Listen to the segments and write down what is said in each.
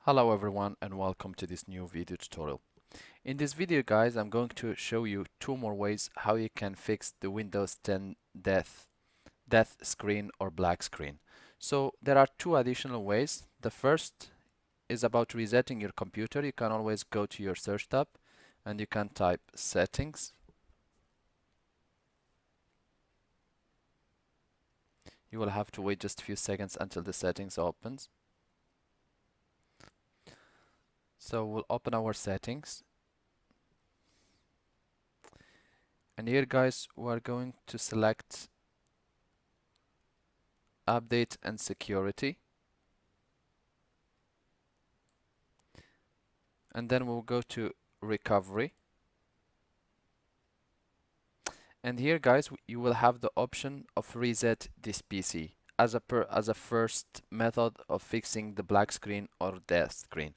Hello everyone and welcome to this new video tutorial. In this video guys, I'm going to show you two more ways how you can fix the Windows 10 death screen or black screen. So there are two additional ways. The first is about resetting your computer. You can always go to your search tab and you can type settings. You will have to wait just a few seconds until the settings opens. So we'll open our settings. And here guys, we're going to select update and security. And then we'll go to recovery. And here guys, you will have the option of reset this PC as a first method of fixing the black screen or death screen.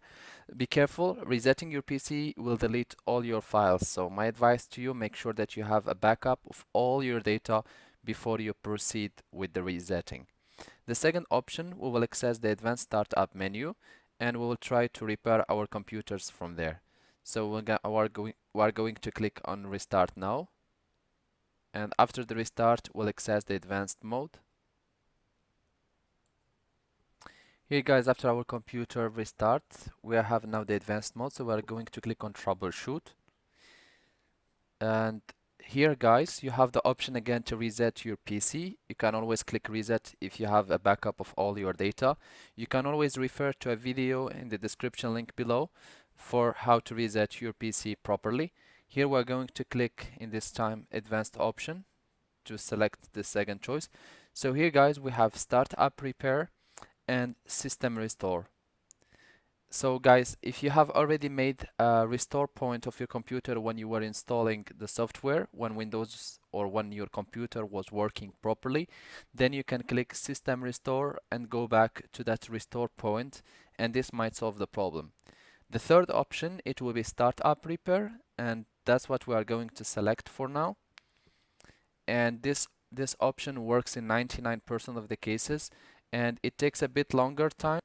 Be careful, resetting your PC will delete all your files. So my advice to you, make sure that you have a backup of all your data before you proceed with the resetting. The second option, we will access the advanced startup menu and we will try to repair our computers from there. So we're going to click on restart now. And after the restart, we'll access the advanced mode. Here guys, after our computer restart, we have now the advanced mode. So we're going to click on troubleshoot. And here guys, you have the option again to reset your PC. You can always click reset if you have a backup of all your data. You can always refer to a video in the description link below for how to reset your PC properly. Here we're going to click in this time advanced option to select the second choice. So here guys, we have startup repair and system restore. So guys, if you have already made a restore point of your computer when you were installing the software, when Windows or when your computer was working properly, then you can click system restore and go back to that restore point, and this might solve the problem. The third option, it will be startup repair, and that's what we are going to select for now. And this option works in 99% of the cases, and it takes a bit longer time.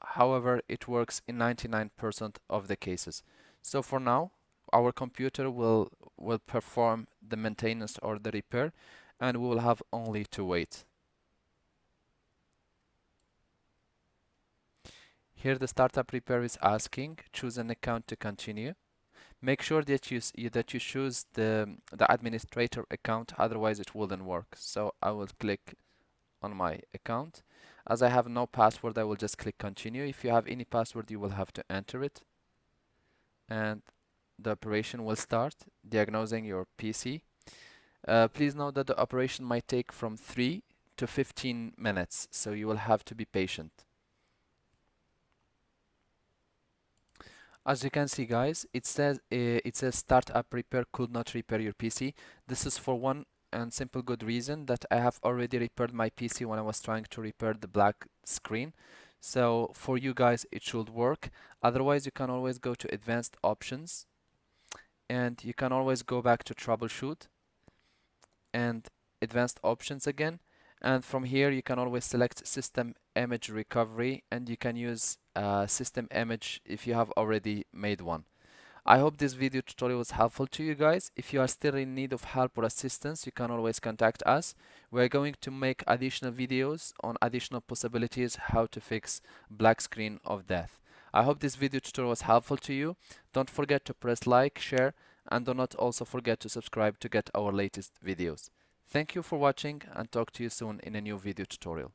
However, it works in 99% of the cases. So for now, our computer will perform the maintenance or the repair, and we will have only to wait. Here the startup repair is asking, choose an account to continue. Make sure that you choose the administrator account, otherwise it wouldn't work. So I will click on my account. As I have no password, I will just click continue. If you have any password, you will have to enter it. And the operation will start diagnosing your PC. Please note that the operation might take from 3 to 15 minutes, so you will have to be patient. As you can see guys, it says startup repair could not repair your PC. This is for one and simple good reason that I have already repaired my PC when I was trying to repair the black screen. So for you guys it should work. Otherwise you can always go to advanced options and you can always go back to troubleshoot and advanced options again, and from here you can always select system image recovery and you can use system image if you have already made one. I hope this video tutorial was helpful to you guys. If you are still in need of help or assistance, you can always contact us. We're going to make additional videos on additional possibilities how to fix black screen of death. I hope this video tutorial was helpful to you. Don't forget to press like, share, and do not also forget to subscribe to get our latest videos. Thank you for watching and talk to you soon in a new video tutorial.